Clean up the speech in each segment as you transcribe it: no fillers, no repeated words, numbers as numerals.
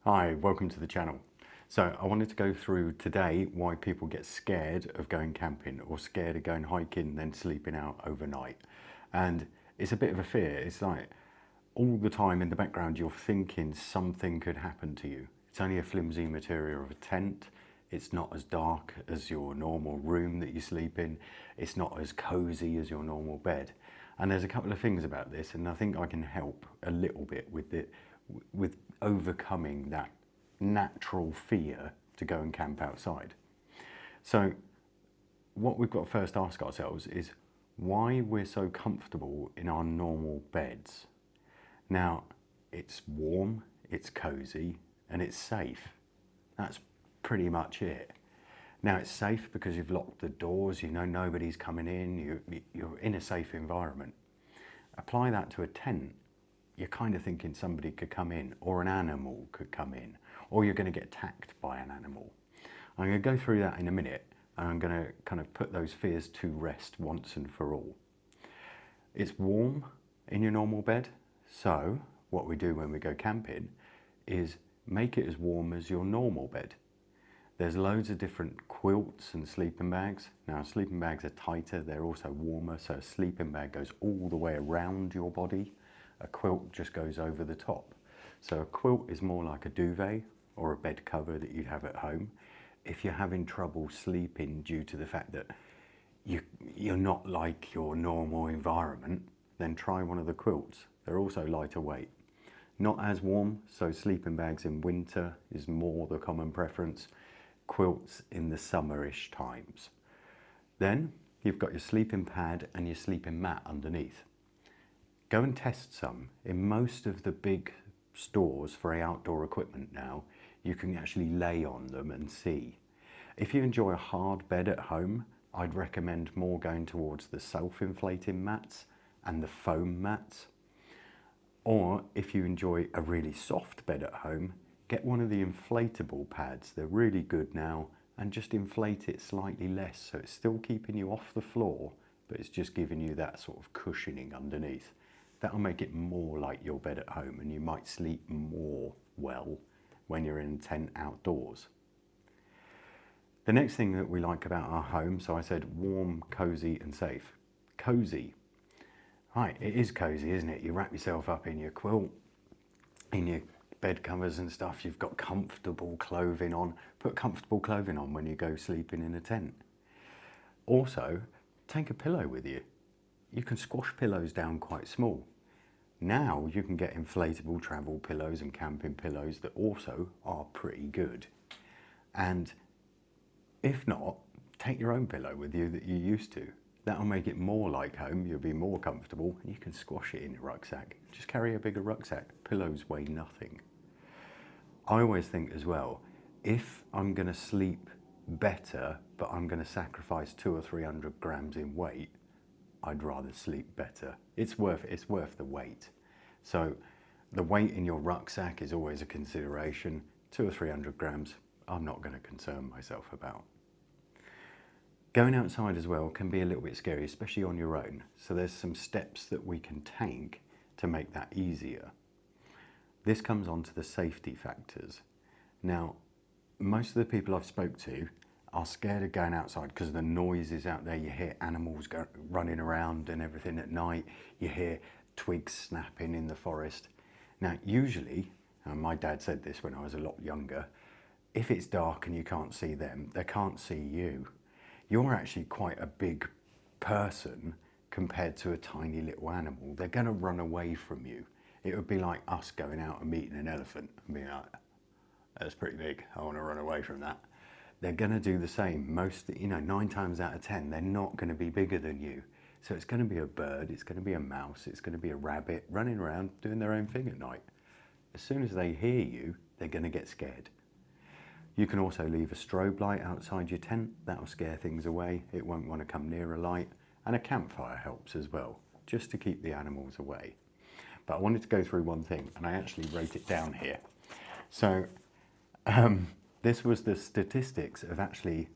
Hi, welcome to the channel. So I wanted to go through today why people get scared of going camping or scared of going hiking and then sleeping out overnight. And it's a bit of a fear. It's like all the time in the background you're thinking something could happen to you. It's only a flimsy material of a tent. It's not as dark as your normal room that you sleep in. It's not as cozy as your normal bed. And there's a couple of things about this, and I think I can help a little bit with it, with overcoming that natural fear to go and camp outside. So what we've got to first ask ourselves is why we're so comfortable in our normal beds. Now, it's warm, it's cozy, and it's safe. That's pretty much it. Now, it's safe because you've locked the doors, you know nobody's coming in, you're in a safe environment. Apply that to a tent, you're kind of thinking somebody could come in, or an animal could come in, or you're going to get attacked by an animal. I'm going to go through that in a minute, and I'm going to kind of put those fears to rest once and for all. It's warm in your normal bed, so what we do when we go camping is make it as warm as your normal bed. There's loads of different quilts and sleeping bags. Now, sleeping bags are tighter, they're also warmer, so a sleeping bag goes all the way around your body. A quilt just goes over the top. So a quilt is more like a duvet or a bed cover that you'd have at home. If you're having trouble sleeping due to the fact that you're not like your normal environment, then try one of the quilts. They're also lighter weight. Not as warm, so sleeping bags in winter is more the common preference. Quilts in the summerish times. Then you've got your sleeping pad and your sleeping mat underneath. Go and test some. In most of the big stores for outdoor equipment now, you can actually lay on them and see. If you enjoy a hard bed at home, I'd recommend more going towards the self-inflating mats and the foam mats. Or if you enjoy a really soft bed at home, get one of the inflatable pads. They're really good now, and just inflate it slightly less so it's still keeping you off the floor, but it's just giving you that sort of cushioning underneath. That'll make it more like your bed at home, and you might sleep more well when you're in a tent outdoors. The next thing that we like about our home, so I said warm, cozy and safe. Cozy. Right, it is cozy, isn't it? You wrap yourself up in your quilt, in your bed covers and stuff, you've got comfortable clothing on. Put comfortable clothing on when you go sleeping in a tent. Also, take a pillow with you. You can squash pillows down quite small. Now you can get inflatable travel pillows and camping pillows that also are pretty good. And if not, take your own pillow with you that you're used to. That'll make it more like home, you'll be more comfortable, and you can squash it in your rucksack. Just carry a bigger rucksack. Pillows weigh nothing. I always think as well, if I'm going to sleep better, but I'm going to sacrifice 200 or 300 grams in weight, I'd rather sleep better. It's worth the weight. So the weight in your rucksack is always a consideration. 200 or 300 grams, I'm not going to concern myself about. Going outside as well can be a little bit scary, especially on your own. So there's some steps that we can take to make that easier. This comes on to the safety factors. Now, most of the people I've spoke to are scared of going outside because of the noises out there. You hear animals running around and everything at night. You hear twigs snapping in the forest. Now, usually, and my dad said this when I was a lot younger, if it's dark and you can't see them, they can't see you. You're actually quite a big person compared to a tiny little animal. They're going to run away from you. It would be like us going out and meeting an elephant and being like, that's pretty big, I want to run away from that. They're going to do the same. 9 times out of 10, they're not going to be bigger than you. So it's going to be a bird, it's going to be a mouse, it's going to be a rabbit running around doing their own thing at night. As soon as they hear you, they're going to get scared. You can also leave a strobe light outside your tent. That'll scare things away. It won't want to come near a light. And a campfire helps as well, just to keep the animals away. But I wanted to go through one thing, and I actually wrote it down here. So this was the statistics of actually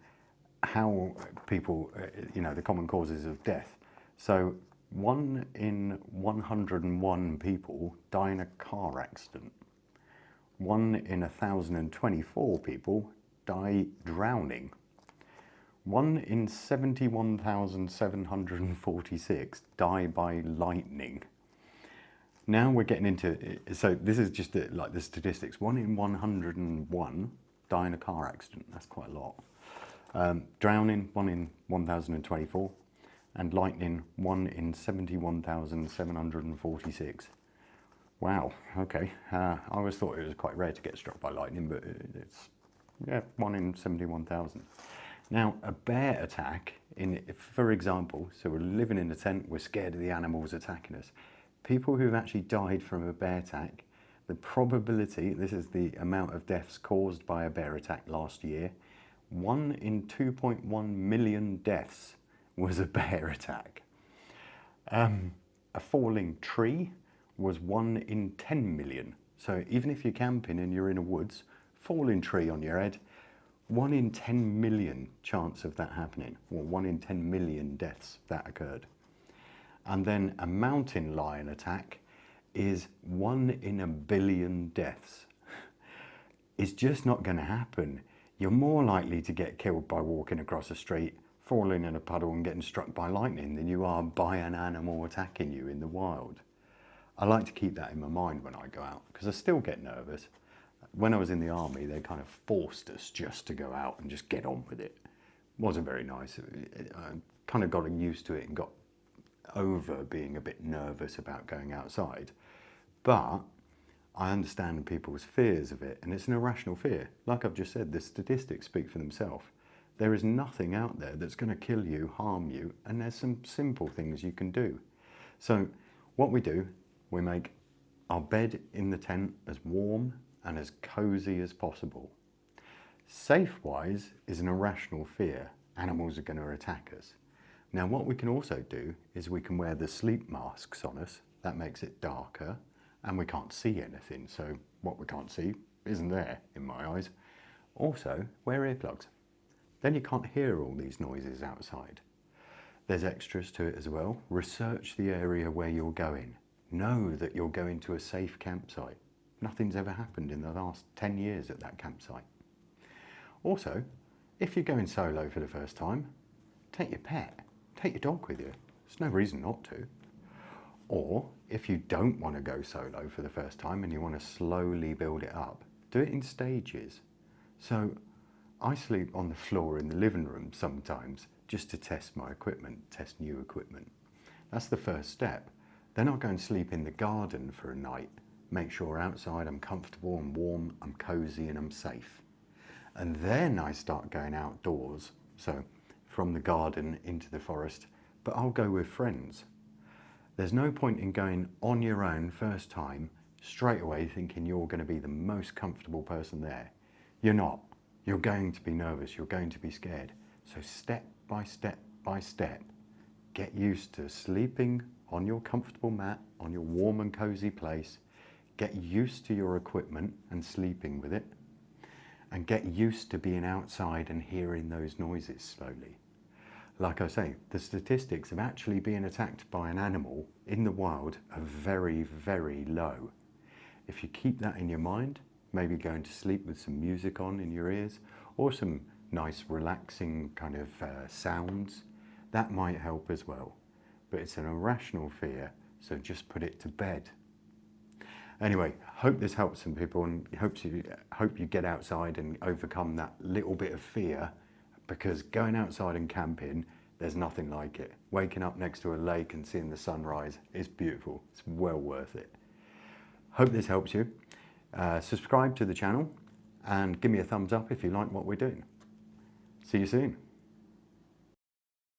how people, the common causes of death. So 1 in 101 people die in a car accident. 1 in 1,024 people die drowning. 1 in 71,746 die by lightning. Now we're getting into, so this is just like the statistics. 1 in 101 die in a car accident. That's quite a lot. Drowning, 1 in 1,024. And lightning, 1 in 71,746. Wow, okay. I always thought it was quite rare to get struck by lightning, but it's, yeah, 1 in 71,000. Now, a bear attack, for example, so we're living in a tent, we're scared of the animals attacking us. People who've actually died from a bear attack, the probability, this is the amount of deaths caused by a bear attack last year, 1 in 2.1 million deaths was a bear attack. A falling tree was 1 in 10 million. So even if you're camping and you're in a woods, falling tree on your head, 1 in 10 million chance of that happening, or 1 in 10 million deaths that occurred. And then a mountain lion attack is 1 in a billion deaths. It's just not going to happen. You're more likely to get killed by walking across a street, falling in a puddle and getting struck by lightning than you are by an animal attacking you in the wild. I like to keep that in my mind when I go out, because I still get nervous. When I was in the army, they kind of forced us just to go out and just get on with it. Wasn't very nice. I kind of got used to it and got over being a bit nervous about going outside. But I understand people's fears of it, and it's an irrational fear. Like I've just said, the statistics speak for themselves. There is nothing out there that's going to kill you, harm you, and there's some simple things you can do. So what we do, we make our bed in the tent as warm and as cozy as possible. Safe-wise is an irrational fear. Animals are going to attack us. Now what we can also do is we can wear the sleep masks on us. That makes it darker and we can't see anything. So what we can't see isn't there in my eyes. Also, wear earplugs. Then you can't hear all these noises outside. There's extras to it as well. Research the area where you're going. Know that you're going to a safe campsite. Nothing's ever happened in the last 10 years at that campsite. Also, if you're going solo for the first time, take your pet, take your dog with you. There's no reason not to. Or if you don't want to go solo for the first time and you want to slowly build it up, do it in stages. So I sleep on the floor in the living room sometimes just to test my equipment, test new equipment. That's the first step. Then I'll go and sleep in the garden for a night. Make sure outside I'm comfortable and warm, I'm cozy and I'm safe. And then I start going outdoors, so from the garden into the forest, but I'll go with friends. There's no point in going on your own first time, straight away thinking you're going to be the most comfortable person there. You're not. You're going to be nervous, you're going to be scared. So step by step by step, get used to sleeping on your comfortable mat, on your warm and cozy place. Get used to your equipment and sleeping with it. And get used to being outside and hearing those noises slowly. Like I say, the statistics of actually being attacked by an animal in the wild are very, very low. If you keep that in your mind, maybe going to sleep with some music on in your ears or some nice relaxing kind of sounds, that might help as well. But it's an irrational fear, so just put it to bed. Anyway, hope this helps some people and hope you get outside and overcome that little bit of fear, because going outside and camping, there's nothing like it. Waking up next to a lake and seeing the sunrise is beautiful. It's well worth it. Hope this helps you. Subscribe to the channel and give me a thumbs up if you like what we're doing. See you soon.